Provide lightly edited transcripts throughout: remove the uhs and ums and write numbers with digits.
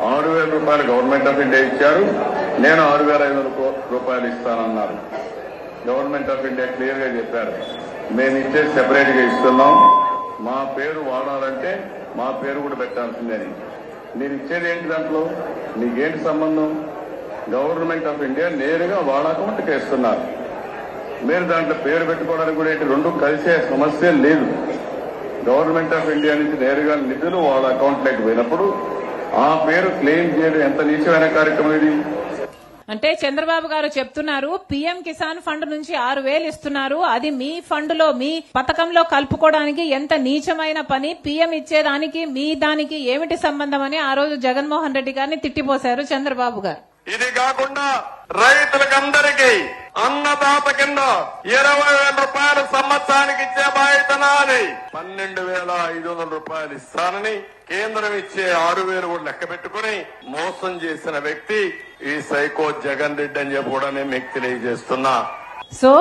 6,000 రూపాయలు government of India ఇచ్చారు. నేను 6,500 రూపాయలు ఇస్తానన్నారు. గవర్నమెంట్ ఆఫ్ ఇండియా క్లియర్ గా చెప్పారు, మేము ఇచ్చేది సెపరేట్ గా ఇస్తున్నాం, మా పేరు వాడాలంటే మా పేరు కూడా పెట్టాల్సిందని. మీరు ఇచ్చేది ఏంటి? దాంట్లో నీకేంటి సంబంధం? గవర్నమెంట్ ఆఫ్ ఇండియా నేరుగా వాళ్ళ అకౌంట్కి వేస్తున్నారు. మీరు దాంట్లో పేరు పెట్టుకోవడానికి కూడా ఏంటి? రెండు కలిసే సమస్య లేదు. గవర్నమెంట్ ఆఫ్ ఇండియా నుంచి నేరుగా నిధులు వాళ్ళ అకౌంట్లోకి పోయినప్పుడు ఆ పేరు క్లెయిమ్ చేయడం ఎంత నీచమైన కార్యక్రమం ఇది. అంటే చంద్రబాబు గారు చెప్తున్నారు, పీఎం కిసాన్ ఫండ్ నుంచి 6,000 ఇస్తున్నారు, అది మీ ఫండ్ లో మీ పథకంలో కలుపుకోవడానికి ఎంత నీచమైన పని, పీఎం ఇచ్చేదానికి మీ దానికి ఏమిటి సంబంధం అని ఆ రోజు జగన్మోహన్ రెడ్డి గారిని తిట్టిపోశారు చంద్రబాబు గారు. ఇది కాకుండా రైతులకందరికీ అన్నదాత కింద 20,000 రూపాయలు సంవత్సరానికి ఇచ్చే బాధ్యత నాది. 12,500 రూపాయలు ఇస్తానని కేంద్రం ఇచ్చే 6,000 కూడా లెక్క పెట్టుకుని మోసం చేసిన వ్యక్తి ఈ సైకో జగన్ రెడ్డి అని చెప్పి కూడా నేను మీకు తెలియజేస్తున్నా. సో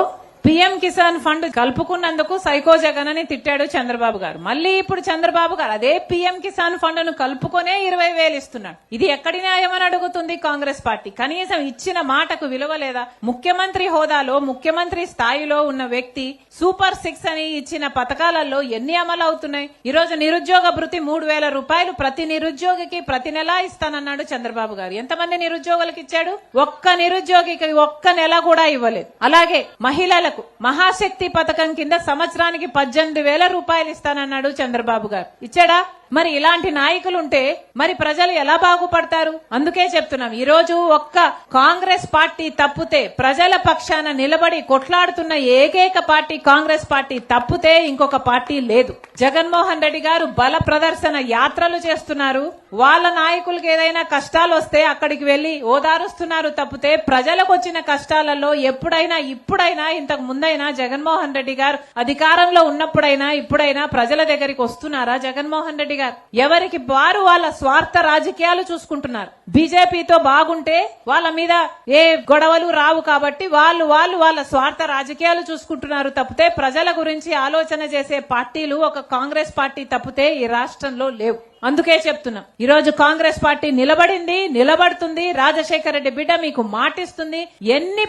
పీఎం కిసాన్ ఫండ్ కలుపుకున్నందుకు సైకో జగన్ అని తిట్టాడు చంద్రబాబు గారు. మళ్ళీ ఇప్పుడు చంద్రబాబు గారు అదే పీఎం కిసాన్ ఫండ్ ను కలుపుకొనే 20,000 ఇస్తున్నాడు. ఇది ఎక్కడి న్యాయమని అడుగుతుంది కాంగ్రెస్ పార్టీ. కనీసం ఇచ్చిన మాటకు విలువ లేదా? ముఖ్యమంత్రి హోదాలో ముఖ్యమంత్రి స్థాయిలో ఉన్న వ్యక్తి సూపర్ 6 అని ఇచ్చిన పథకాలలో ఎన్ని అమలు అవుతున్నాయి? ఈ రోజు నిరుద్యోగ భృతి 3,000 రూపాయలు ప్రతి నిరుద్యోగికి ప్రతి నెల ఇస్తానన్నాడు చంద్రబాబు గారు. ఎంతమంది నిరుద్యోగులకు ఇచ్చాడు? ఒక్క నిరుద్యోగికి ఒక్క నెల కూడా ఇవ్వలేదు. అలాగే మహిళలకు మహాశక్తి పథకం కింద సంవత్సరానికి 18,000 రూపాయలు ఇస్తానన్నాడు చంద్రబాబు గారు. ఇచ్చాడా? మరి ఇలాంటి నాయకులుంటే మరి ప్రజలు ఎలా బాగుపడతారు? అందుకే చెప్తున్నాం, ఈ రోజు ఒక్క కాంగ్రెస్ పార్టీ తప్పితే, ప్రజల పక్షాన నిలబడి కొట్లాడుతున్న ఏకైక పార్టీ కాంగ్రెస్ పార్టీ తప్పితే ఇంకొక పార్టీ లేదు. జగన్మోహన్ రెడ్డి గారు బల ప్రదర్శన యాత్రలు చేస్తున్నారు. వాళ్ళ నాయకులకు ఏదైనా కష్టాలు వస్తే అక్కడికి వెళ్లి ఓదారుస్తున్నారు తప్పితే ప్రజలకు వచ్చిన కష్టాలలో ఎప్పుడైనా ఇప్పుడైనా ఇంతకు ముందైనా జగన్మోహన్ రెడ్డి గారు అధికారంలో ఉన్నప్పుడైనా ఇప్పుడైనా ప్రజల దగ్గరికి వస్తున్నారా? జగన్మోహన్ రెడ్డి గారు ఎవరికి వారు వాళ్ళ స్వార్థ రాజకీయాలు చూసుకుంటున్నారు. బీజేపీతో బాగుంటే వాళ్ళ మీద ఏ గొడవలు రావు కాబట్టి వాళ్ళ స్వార్థ రాజకీయాలు చూసుకుంటున్నారు తప్పితే ప్రజల గురించి ఆలోచన చేసే పార్టీలు ఒక కాంగ్రెస్ పార్టీ తప్పితే ఈ రాష్ట్రంలో లేవు. అందుకే చెప్తున్నాం, ఈ రోజు కాంగ్రెస్ పార్టీ నిలబడింది, నిలబడుతుంది. రాజశేఖర రెడ్డి బిడ్డ మీకు మాటిస్తుంది. ఎన్ని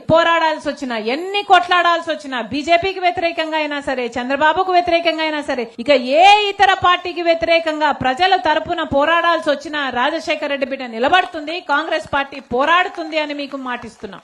పోరాడాల్సి వచ్చినా, ఎన్ని కొట్లాడాల్సి వచ్చినా, బీజేపీకి వ్యతిరేకంగా అయినా సరే, చంద్రబాబుకు వ్యతిరేకంగా అయినా సరే, ఇక ఏ ఇతర పార్టీకి వ్యతిరేకంగా ప్రజల తరపున పోరాడాల్సి వచ్చినా రాజశేఖర రెడ్డి బిడ్డ నిలబడుతుంది, కాంగ్రెస్ పార్టీ పోరాడుతుంది అని మీకు మాటిస్తున్నాం.